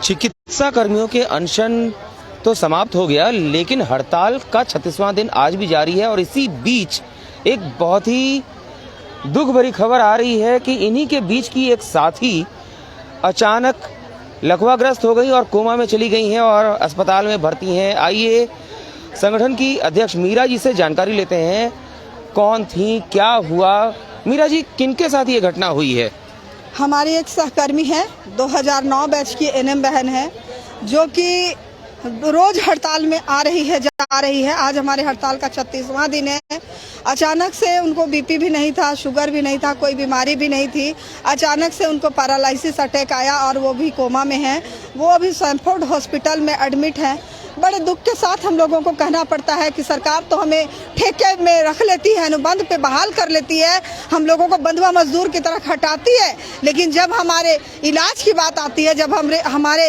चिकित्सा कर्मियों के अनशन तो समाप्त हो गया, लेकिन हड़ताल का 36वां दिन आज भी जारी है। और इसी बीच एक बहुत ही दुख भरी खबर आ रही है कि इन्हीं के बीच की एक साथी अचानक लकवाग्रस्त हो गई और कोमा में चली गई हैं और अस्पताल में भर्ती हैं। आइए संगठन की अध्यक्ष मीरा जी से जानकारी लेते हैं, कौन थी, क्या हुआ। मीरा जी, किनके साथ ये घटना हुई है? हमारी एक सहकर्मी है, 2009 बैच की एनएम बहन है, जो कि रोज हड़ताल में आ रही है, जा रही है। आज हमारे हड़ताल का 36वां दिन है। अचानक से उनको बीपी भी नहीं था, शुगर भी नहीं था, कोई बीमारी भी नहीं थी। अचानक से उनको पैरालिसिस अटैक आया और वो भी कोमा में है। वो अभी सैनफोर्ड हॉस्पिटल में एडमिट है। बड़े दुख के साथ हम लोगों को कहना पड़ता है कि सरकार तो हमें ठेके में रख लेती है, अनुबंध पे बहाल कर लेती है, हम लोगों को बंधुआ मजदूर की तरह हटाती है, लेकिन जब हमारे इलाज की बात आती है, जब हमारे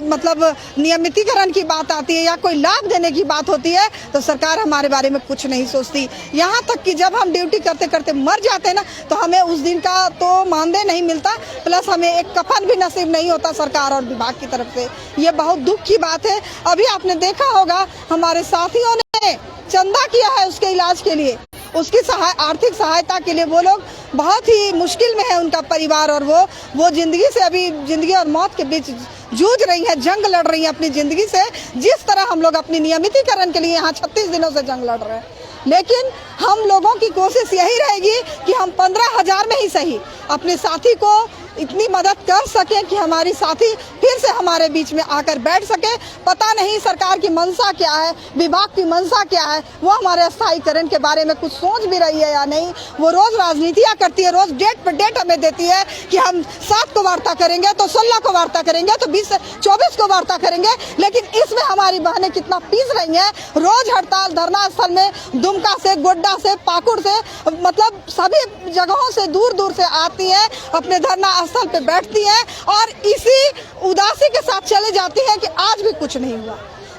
मतलब नियमितीकरण की बात आती है या कोई लाभ देने की बात होती है, तो सरकार हमारे बारे में कुछ नहीं सोचती। यहाँ तक कि जब हम ड्यूटी करते करते मर जाते हैं ना, तो हमें उस दिन का तो मानदेय नहीं मिलता, प्लस हमें एक कफन भी नसीब नहीं होता सरकार और विभाग की तरफ से। ये बहुत दुख की बात है। अभी आपने देखा होगा हमारे साथियों ने चंदा किया है उसके इलाज के लिए, उसकी आर्थिक सहायता के लिए। वो लोग बहुत ही मुश्किल में है, उनका परिवार, और वो जिंदगी से, अभी जिंदगी और मौत के बीच जूझ रही है, जंग लड़ रही है अपनी जिंदगी से, जिस तरह हम लोग अपनी नियमितीकरण के लिए यहाँ 36 दिनों से जंग लड़ रहे हैं। लेकिन हम लोगों की कोशिश यही रहेगी कि हम 15,000 में ही सही अपने साथी को इतनी मदद कर सके कि हमारी साथी फिर से हमारे बीच में आकर बैठ सके। पता नहीं सरकार की मंशा क्या है, विभाग की मंशा क्या है, वो हमारे स्थायीकरण के बारे में कुछ सोच भी रही है या नहीं। वो रोज राजनीतियाँ करती है, रोज डेट पर डेट हमें देती है कि हम 7 को वार्ता करेंगे, तो 16 को वार्ता करेंगे, तो 20 से 24 को वार्ता करेंगे, लेकिन इसमें हमारी बहनें कितना पीस रही हैं। रोज हड़ताल धरना स्थल में दुमका से, गोड्डा से, पाकुड़ से, मतलब सभी जगहों से दूर दूर से आती है, अपने धरना स्थल पे बैठती हैं और इसी उदासी के साथ चले जाती हैं कि आज भी कुछ नहीं हुआ।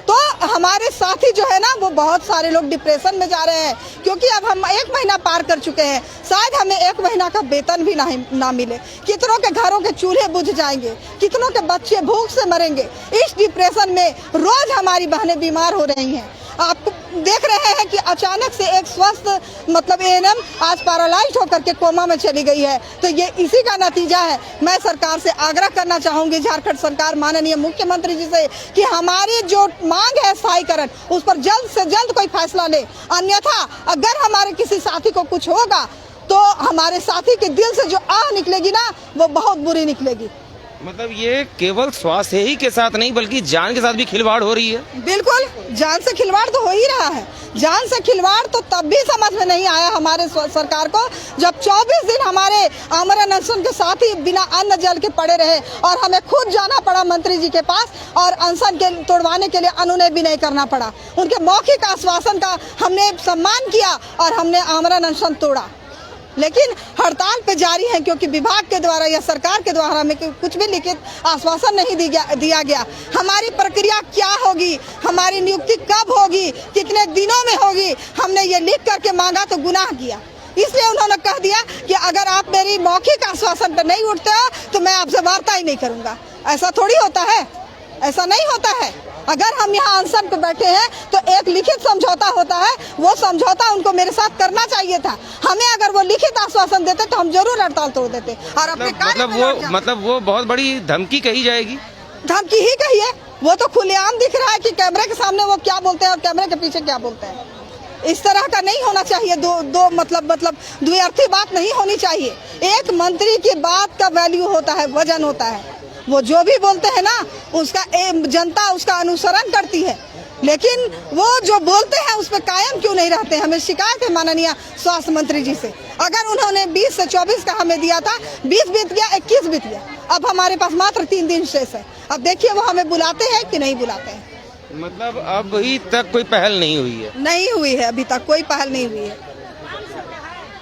तो हमारे साथी जो है ना, वो बहुत सारे लोग डिप्रेशन में जा रहे हैं, क्योंकि अब हम 1 महीना पार कर चुके हैं, शायद हमें 1 महीना का वेतन भी ना मिले। कितनों के घरों के चूल्हे बुझ जाएंगे, कितनों के बच्चे भूख से मरेंगे। इस डिप्रेशन में रोज हमारी बहनें बीमार हो रही हैं। आप देख रहे हैं कि अचानक से एक स्वस्थ मतलब एएनएम आज पैरालाइज्ड होकर के कोमा में चली गई है। तो ये इसी का नतीजा है। मैं सरकार से आग्रह करना चाहूंगी, झारखंड सरकार, माननीय मुख्यमंत्री जी से, कि हमारी जो मांग है स्थायीकरण, उस पर जल्द से जल्द कोई फैसला ले। अन्यथा अगर हमारे किसी साथी को कुछ होगा तो हमारे साथी के दिल से जो आह निकलेगी ना, वो बहुत बुरी निकलेगी। मतलब ये केवल स्वास्थ्य ही के साथ नहीं, बल्कि जान के साथ भी खिलवाड़ हो रही है। बिल्कुल, जान से खिलवाड़ तो हो ही रहा है। जान से खिलवाड़ तो तब भी समझ में नहीं आया हमारे सरकार को, जब 24 दिन हमारे आमरण अनशन के साथ ही बिना अन्न जल के पड़े रहे और हमें खुद जाना पड़ा मंत्री जी के पास और अनशन के तोड़वाने के लिए अनुनय भी नहीं करना पड़ा। उनके मौखिक आश्वासन का हमने सम्मान किया और हमने आमरण अनशन तोड़ा, लेकिन हड़ताल पे जारी है, क्योंकि विभाग के द्वारा या सरकार के द्वारा हमें कुछ भी लिखित आश्वासन नहीं दिया गया। हमारी प्रक्रिया क्या होगी, हमारी नियुक्ति कब होगी, कितने दिनों में होगी, हमने ये लिख करके मांगा तो गुनाह किया। इसलिए उन्होंने कह दिया कि अगर आप मेरी मौखिक आश्वासन पर नहीं उठते हो तो मैं आपसे वार्ता ही नहीं करूँगा। ऐसा थोड़ी होता है, ऐसा नहीं होता है। अगर हम यहाँ अनशन पे बैठे हैं तो एक लिखित समझौता होता है, वो समझौता उनको मेरे साथ करना चाहिए था। हमें अगर वो लिखित आश्वासन देते तो हम जरूर हड़ताल तोड़ देते और अपने मतलब वो बहुत बड़ी धमकी कही जाएगी। धमकी ही कही है, वो तो खुलेआम दिख रहा है कि कैमरे के सामने वो क्या बोलते हैं और कैमरे के पीछे क्या बोलते हैं। इस तरह का नहीं होना चाहिए। दो मतलब द्व्यर्थी बात नहीं होनी चाहिए। एक मंत्री की बात का वैल्यू होता है, वजन होता है। वो जो भी बोलते हैं ना, उसका जनता उसका अनुसरण करती है, लेकिन वो जो बोलते हैं उस पर कायम क्यों नहीं रहते। हमें शिकायत है माननीय स्वास्थ्य मंत्री जी से। अगर उन्होंने 20 से 24 का हमें दिया था, 20 बीत गया, 21 बीत गया, अब हमारे पास मात्र 3 दिन शेष है। अब देखिए वो हमें बुलाते हैं कि नहीं बुलाते हैं। मतलब अभी तक कोई पहल नहीं हुई है? नहीं हुई है, अभी तक कोई पहल नहीं हुई है।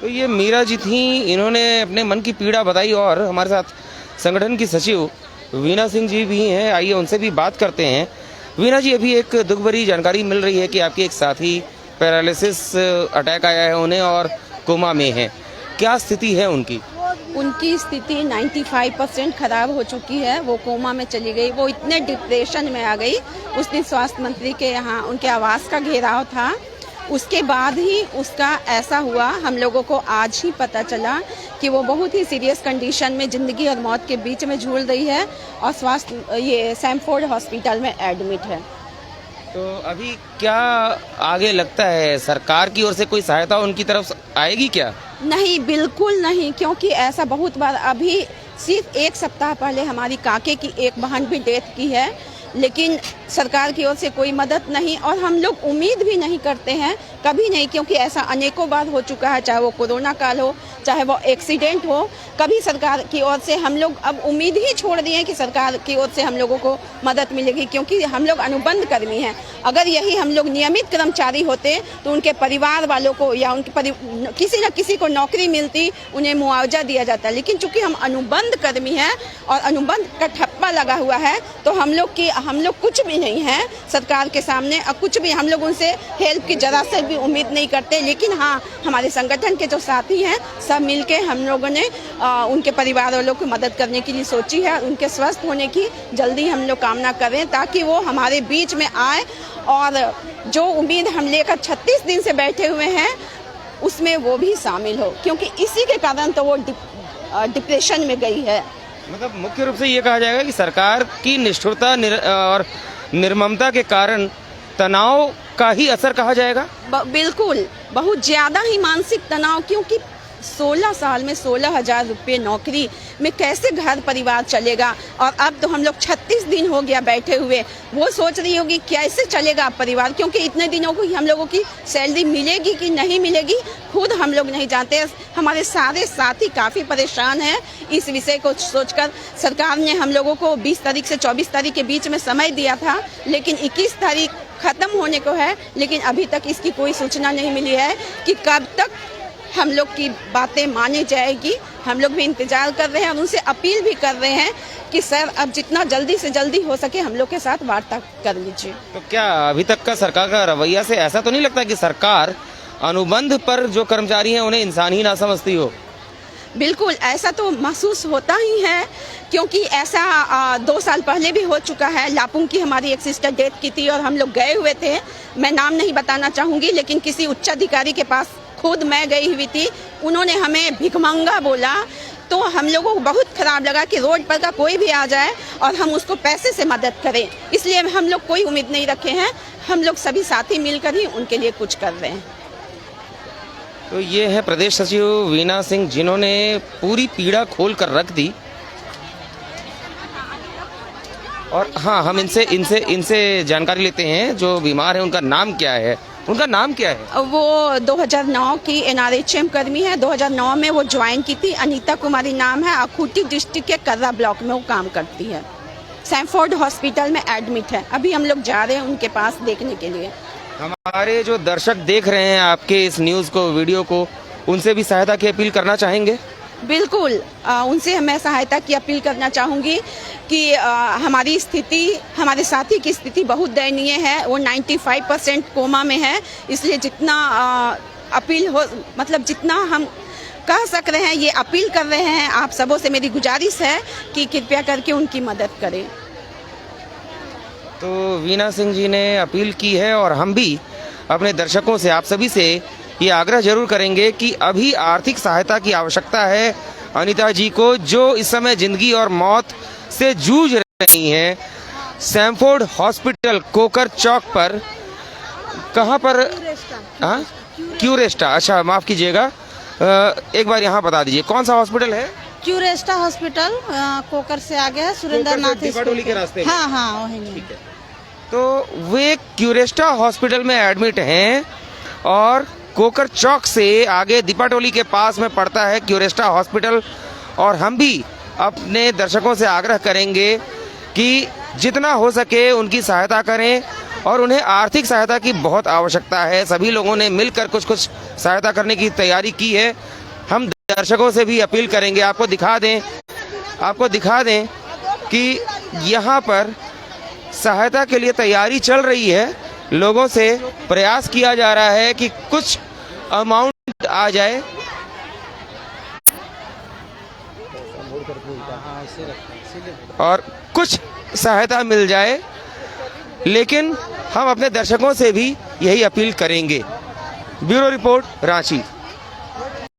तो ये मीरा जी थी, इन्होंने अपने मन की पीड़ा बताई और हमारे साथ संगठन की सचिव वीना सिंह जी भी हैं। आइए उनसे भी बात करते हैं। वीना जी, अभी एक दुख भरी जानकारी मिल रही है कि आपकी एक साथी पैरालिसिस अटैक आया है उन्हें और कोमा में है, क्या स्थिति है उनकी? उनकी स्थिति 95% खराब हो चुकी है। वो कोमा में चली गई, वो इतने डिप्रेशन में आ गई। उस दिन स्वास्थ्य मंत्री के यहाँ उनके आवास का घेराव था, उसके बाद ही उसका ऐसा हुआ। हम लोगों को आज ही पता चला कि वो बहुत ही सीरियस कंडीशन में ज़िंदगी और मौत के बीच में झूल रही है और ये सैमफोर्ड हॉस्पिटल में एडमिट है। तो अभी क्या आगे लगता है, सरकार की ओर से कोई सहायता उनकी तरफ आएगी क्या? नहीं, बिल्कुल नहीं, क्योंकि ऐसा बहुत बार, अभी सिर्फ 1 सप्ताह पहले हमारी काके की एक बहन भी डेथ की है, लेकिन सरकार की ओर से कोई मदद नहीं और हम लोग उम्मीद भी नहीं करते हैं, कभी नहीं, क्योंकि ऐसा अनेकों बार हो चुका है, चाहे वो कोरोना काल हो, चाहे वो एक्सीडेंट हो, कभी सरकार की ओर से हम लोग अब उम्मीद ही छोड़ दिए हैं कि सरकार की ओर से हम लोगों को मदद मिलेगी, क्योंकि हम लोग अनुबंध कर्मी हैं। अगर यही हम लोग नियमित कर्मचारी होते तो उनके परिवार वालों को या उनके किसी न किसी को नौकरी मिलती, उन्हें मुआवजा दिया जाता, लेकिन चूंकि हम अनुबंध कर्मी हैं और अनुबंध का ठप्पा लगा हुआ है, तो हम लोग कुछ भी नहीं है सरकार के सामने, और कुछ भी हम लोग उनसे हेल्प की जरा से भी उम्मीद नहीं करते। लेकिन हाँ, हमारे संगठन के जो साथी हैं सब मिलके हम लोगों ने उनके परिवार वालों की मदद करने के लिए सोची है। उनके स्वस्थ होने की जल्दी हम लोग कामना करें ताकि वो हमारे बीच में आए और जो उम्मीद हम लेकर 36 दिन से बैठे हुए हैं उसमें वो भी शामिल हो, क्योंकि इसी के कारण तो वो डिप्रेशन में गई है। मतलब मुख्य रूप से ये कहा जाएगा कि सरकार की निष्ठुरता और निर्ममता के कारण तनाव का ही असर कहा जाएगा। बिल्कुल, बहुत ज्यादा ही मानसिक तनाव, क्योंकि 16 साल में 16,000 रुपये नौकरी में कैसे घर परिवार चलेगा। और अब तो हम लोग 36 दिन हो गया बैठे हुए, वो सोच रही होगी कैसे चलेगा परिवार, क्योंकि इतने दिनों को हम लोगों की सैलरी मिलेगी कि नहीं मिलेगी खुद हम लोग नहीं जानते। हमारे सारे साथी काफ़ी परेशान हैं इस विषय को सोचकर। सरकार ने हम लोगों को 20 तारीख से 24 तारीख के बीच में समय दिया था, लेकिन 21 तारीख खत्म होने को है, लेकिन अभी तक इसकी कोई सूचना नहीं मिली है कि कब तक हम लोग की बातें मानी जाएगी। हम लोग भी इंतजार कर रहे हैं और उनसे अपील भी कर रहे हैं कि सर अब जितना जल्दी से जल्दी हो सके हम लोग के साथ वार्ता कर लीजिए। तो क्या अभी तक का सरकार का रवैया से ऐसा तो नहीं लगता कि सरकार अनुबंध पर जो कर्मचारी हैं उन्हें इंसान ही ना समझती हो? बिल्कुल, ऐसा तो महसूस होता ही है, क्योंकि ऐसा 2 साल पहले भी हो चुका है। लापुंग की हमारी एक सिस्टर डेथ की थी और हम लोग गए हुए थे, मैं नाम नहीं बताना चाहूँगी, लेकिन किसी उच्चाधिकारी के पास खुद मैं गई हुई थी, उन्होंने हमें भिखमंगा बोला। तो हम लोगों को बहुत खराब लगा कि रोड पर का कोई भी आ जाए और हम उसको पैसे से मदद करें, इसलिए हम लोग कोई उम्मीद नहीं रखे हैं। हम लोग सभी साथी मिलकर ही उनके लिए कुछ कर रहे हैं। तो ये है प्रदेश सचिव वीना सिंह, जिन्होंने पूरी पीड़ा खोल कर रख दी। और हाँ, हम इनसे जानकारी लेते हैं जो बीमार है, उनका नाम क्या है? उनका नाम क्या है? वो 2009 की NRHM कर्मी है। 2009 में वो ज्वाइन की थी। अनीता कुमारी नाम है। अखूटी डिस्ट्रिक्ट के कर्रा ब्लॉक में वो काम करती है। सैमफोर्ड हॉस्पिटल में एडमिट है। अभी हम लोग जा रहे हैं उनके पास देखने के लिए। हमारे जो दर्शक देख रहे हैं आपके इस न्यूज़ को, वीडियो को, उनसे भी सहायता की अपील करना चाहेंगे? बिल्कुल, उनसे मैं सहायता की अपील करना चाहूँगी कि हमारी स्थिति, हमारे साथी की स्थिति बहुत दयनीय है। वो 95% कोमा में है, इसलिए जितना अपील हो, मतलब जितना हम कह सक रहे हैं ये अपील कर रहे हैं। आप सबों से मेरी गुजारिश है कि कृपया करके उनकी मदद करें। तो वीना सिंह जी ने अपील की है और हम भी अपने दर्शकों से, आप सभी से ये आग्रह जरूर करेंगे कि अभी आर्थिक सहायता की आवश्यकता है अनीता जी को, जो इस समय जिंदगी और मौत से जूझ रही हैं। सैमफोर्ड हॉस्पिटल कोकर चौक पर, कहाँ पर? हाँ, क्यूरेस्टा। अच्छा, माफ़ कीजिएगा, एक बार यहाँ बता दीजिए कौन सा हॉस्पिटल है? क्यूरेस्टा हॉस्पिटल कोकर से आगे है, सुरेंद्र नाथ दीपाटोली के रास्ते में। हाँ हाँ, वही। ठीक है, तो वे क्यूरेस्टा हॉस्पिटल में एडमिट हैं और कोकर चौक से आगे दीपाटोली के पास में पड़ता है क्यूरेस्टा हॉस्पिटल। और हम भी अपने दर्शकों से आग्रह करेंगे कि जितना हो सके उनकी सहायता करें और उन्हें आर्थिक सहायता की बहुत आवश्यकता है। सभी लोगों ने मिलकर कुछ सहायता करने की तैयारी की है। हम दर्शकों से भी अपील करेंगे, आपको दिखा दें कि यहाँ पर सहायता के लिए तैयारी चल रही है। लोगों से प्रयास किया जा रहा है कि कुछ अमाउंट आ जाए। और कुछ सहायता मिल जाए, लेकिन हम अपने दर्शकों से भी यही अपील करेंगे। Bureau report, Ranchi.